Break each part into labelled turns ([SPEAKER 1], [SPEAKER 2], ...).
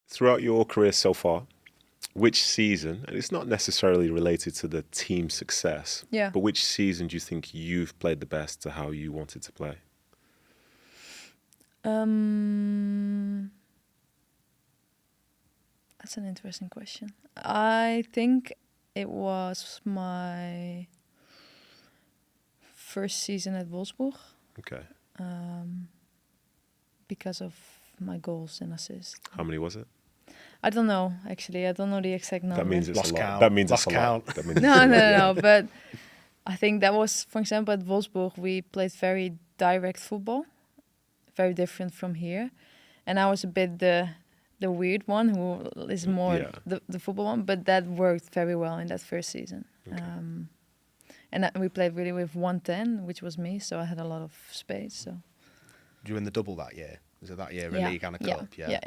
[SPEAKER 1] Throughout your career so far, which season, and it's not necessarily related to the team's success,
[SPEAKER 2] Yeah.
[SPEAKER 1] but which season do you think you've played the best to how you wanted to play?
[SPEAKER 2] That's an interesting question. I think it was my first season at Wolfsburg
[SPEAKER 1] Okay.
[SPEAKER 2] because of my goals and assists.
[SPEAKER 1] How many was it?
[SPEAKER 2] I don't know, actually. I don't know the exact number.
[SPEAKER 1] That means it's
[SPEAKER 3] Lost
[SPEAKER 1] a lot.
[SPEAKER 3] count.
[SPEAKER 1] That means
[SPEAKER 3] Lost
[SPEAKER 1] it's a lot.
[SPEAKER 3] count.
[SPEAKER 1] That means it's
[SPEAKER 2] No,
[SPEAKER 1] a lot,
[SPEAKER 2] no,
[SPEAKER 1] yeah.
[SPEAKER 2] no. But I think that was, for example, at Wolfsburg, we played very direct football, very different from here. And I was a bit the weird one who is more the football one, but that worked very well in that first season.
[SPEAKER 1] Okay.
[SPEAKER 2] And we played really with 110, which was me, so I had a lot of space. So.
[SPEAKER 3] Did you win the double that year? Was it that year, a
[SPEAKER 2] Yeah.
[SPEAKER 3] league and a
[SPEAKER 2] Yeah.
[SPEAKER 3] cup?
[SPEAKER 2] Yeah.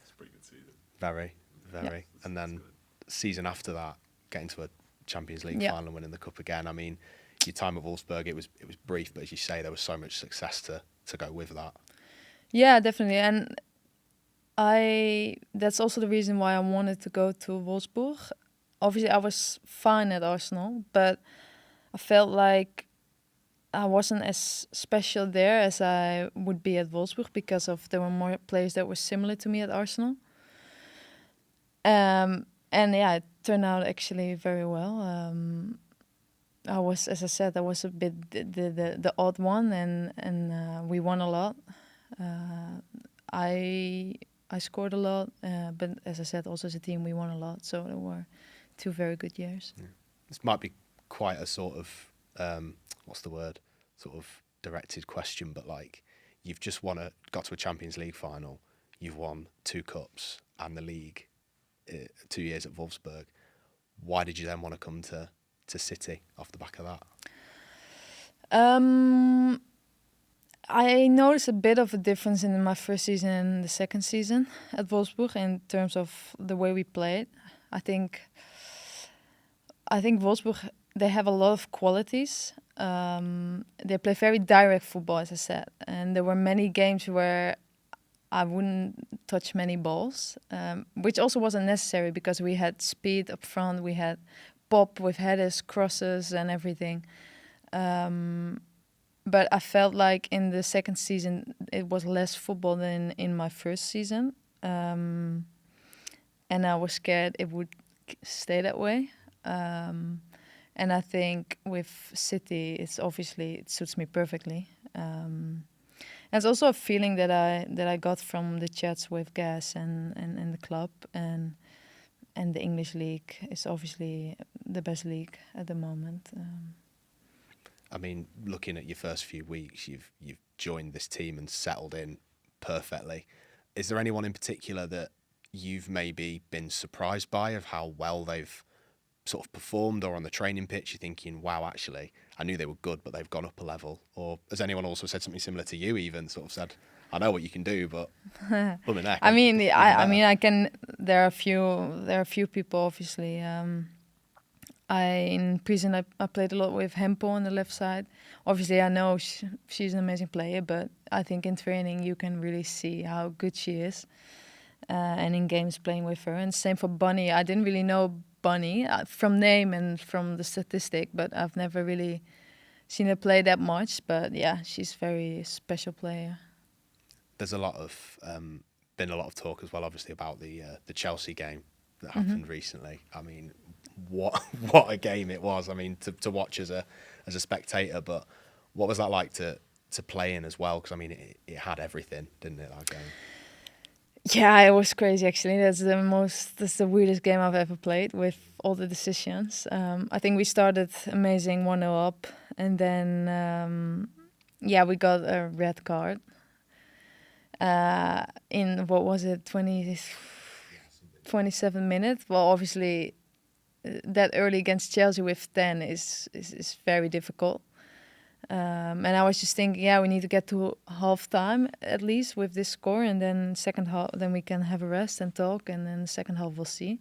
[SPEAKER 1] It's a pretty good season.
[SPEAKER 3] Very.
[SPEAKER 2] Yeah.
[SPEAKER 3] And then season after that, getting to a Champions League
[SPEAKER 2] Yeah.
[SPEAKER 3] final and winning the cup again. I mean, your time at Wolfsburg, it was brief, but as you say, there was so much success to go with that.
[SPEAKER 2] Yeah, definitely. And that's also the reason why I wanted to go to Wolfsburg. Obviously, I was fine at Arsenal, but I felt like I wasn't as special there as I would be at Wolfsburg because there were more players that were similar to me at Arsenal. And yeah, it turned out actually very well. I was, as I said, I was a bit the odd one, and we won a lot. I scored a lot, but as I said, also as a team, we won a lot. So there were 2 very good years.
[SPEAKER 3] Yeah. This might be quite a sort of what's the word? Sort of directed question, but like you've just got to a Champions League final, you've won 2 cups and the league 2 years at Wolfsburg. Why did you then want to come to City off the back of that?
[SPEAKER 2] I noticed a bit of a difference in my first season and the second season at Wolfsburg in terms of the way we played. I think Wolfsburg, they have a lot of qualities. They play very direct football, as I said, and there were many games where I wouldn't touch many balls, which also wasn't necessary because we had speed up front, we had pop with headers, crosses, and everything. But I felt like in the second season it was less football than in my first season, and I was scared it would stay that way. And I think with City, it suits me perfectly. And it's also a feeling that I got from the chats with Gas and the club, and the English league is obviously the best league at the moment.
[SPEAKER 3] I mean, looking at your first few weeks, you've joined this team and settled in perfectly. Is there anyone in particular that you've maybe been surprised by of how well they've sort of performed, or on the training pitch you're thinking, wow, actually, I knew they were good, but they've gone up a level? Or has anyone also said something similar to you, even sort of said, I know what you can do, but blooming heck,
[SPEAKER 2] I mean, I can. There are a few people, obviously. In prison, I played a lot with Hempel on the left side. Obviously, I know she's an amazing player, but I think in training you can really see how good she is. And in games playing with her. And same for Bunny. I didn't really know Bunny from name and from the statistic, but I've never really seen her play that much. But yeah, she's a very special player.
[SPEAKER 3] There's been a lot of talk as well, obviously, about the Chelsea game that happened recently. I mean, what a game it was. I mean, to watch as a spectator, but what was that like to play in as well? Because I mean, it had everything, didn't it, that game?
[SPEAKER 2] Yeah, it was crazy actually. That's the weirdest game I've ever played with all the decisions. I think we started amazing 1-0 up, and then we got a red card. In what was it, 27 minutes? Well, obviously that early against Chelsea with 10 is very difficult. And I was just thinking, we need to get to half time at least with this score, and then second half, then we can have a rest and talk, and then the second half we'll see.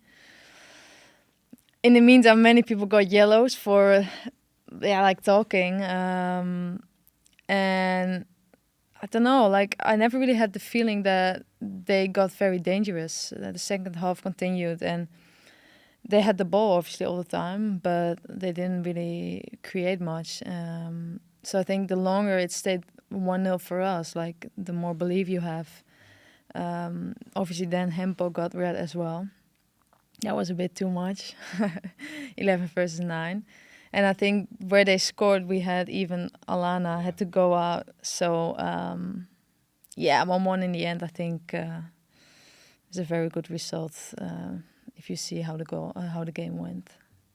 [SPEAKER 2] In the meantime, many people got yellows for, like talking, and I don't know. Like I never really had the feeling that they got very dangerous. The second half continued, and they had the ball obviously all the time, but they didn't really create much. So I think the longer it stayed 1-0 for us, like the more belief you have. Obviously, then Hempo got red as well. That was a bit too much. 11 versus 9. And I think where they scored, we had even Alana had to go out. So, 1-1 in the end, I think is a very good result if you see how the game went.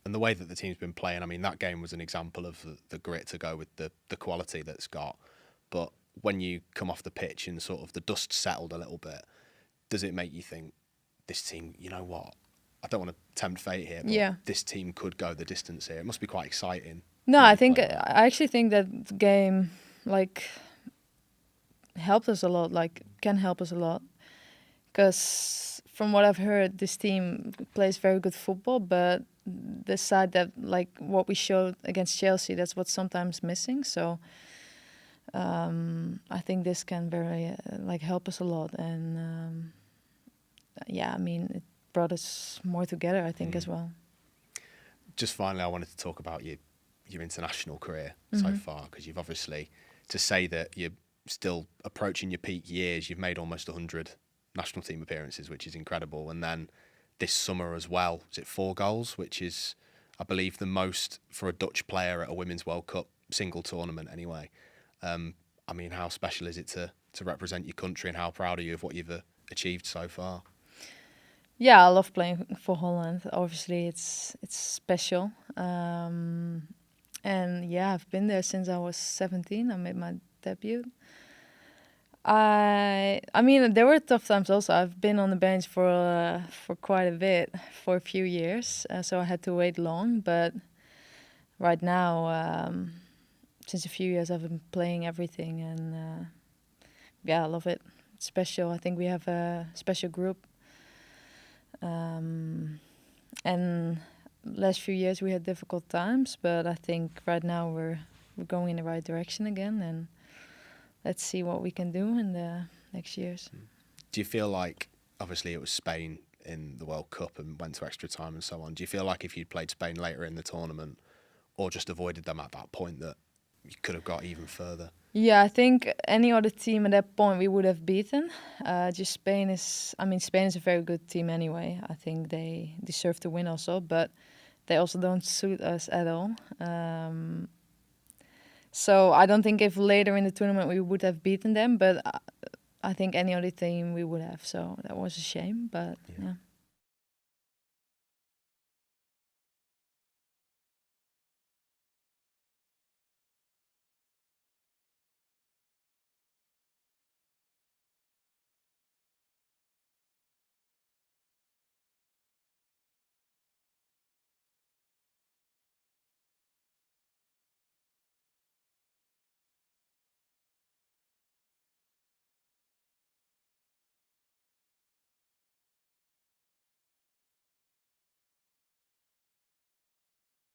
[SPEAKER 3] And the way that the team's been playing, I mean, that game was an example of the grit to go with the quality that's got. But when you come off the pitch and sort of the dust settled a little bit, does it make you think, this team, you know what? I don't want to tempt fate here, but this team could go the distance here. It must be quite exciting.
[SPEAKER 2] No, I actually think that the game, like, helped us a lot, like, can help us a lot. Because from what I've heard, this team plays very good football, but the side that, like, what we showed against Chelsea, that's what's sometimes missing. So I think this can very, help us a lot. And, I mean, it brought us more together, I think, as well.
[SPEAKER 3] Just finally, I wanted to talk about your international career so far, because you've obviously, to say that you're still approaching your peak years, you've made almost 100 national team appearances, which is incredible. And then this summer as well, is it 4 goals, which is, I believe, the most for a Dutch player at a Women's World Cup single tournament anyway. I mean, how special is it to represent your country, and how proud are you of what you've achieved so far?
[SPEAKER 2] Yeah, I love playing for Holland. Obviously, it's special. And I've been there since I was 17. I made my debut. I mean, there were tough times also. I've been on the bench for quite a bit, for a few years. So I had to wait long. But right now, since a few years, I've been playing everything. And I love it. It's special. I think we have a special group. And last few years we had difficult times, but I think right now we're going in the right direction again, and let's see what we can do in the next years.
[SPEAKER 3] Do you feel like, obviously it was Spain in the World Cup and went to extra time and so on, do you feel like if you'd played Spain later in the tournament or just avoided them at that point that you could have got even further?
[SPEAKER 2] Yeah, I think any other team at that point we would have beaten. Just Spain is a very good team anyway. I think they deserve to win also, but they also don't suit us at all. So I don't think if later in the tournament we would have beaten them, but I think any other team we would have. So that was a shame, but yeah.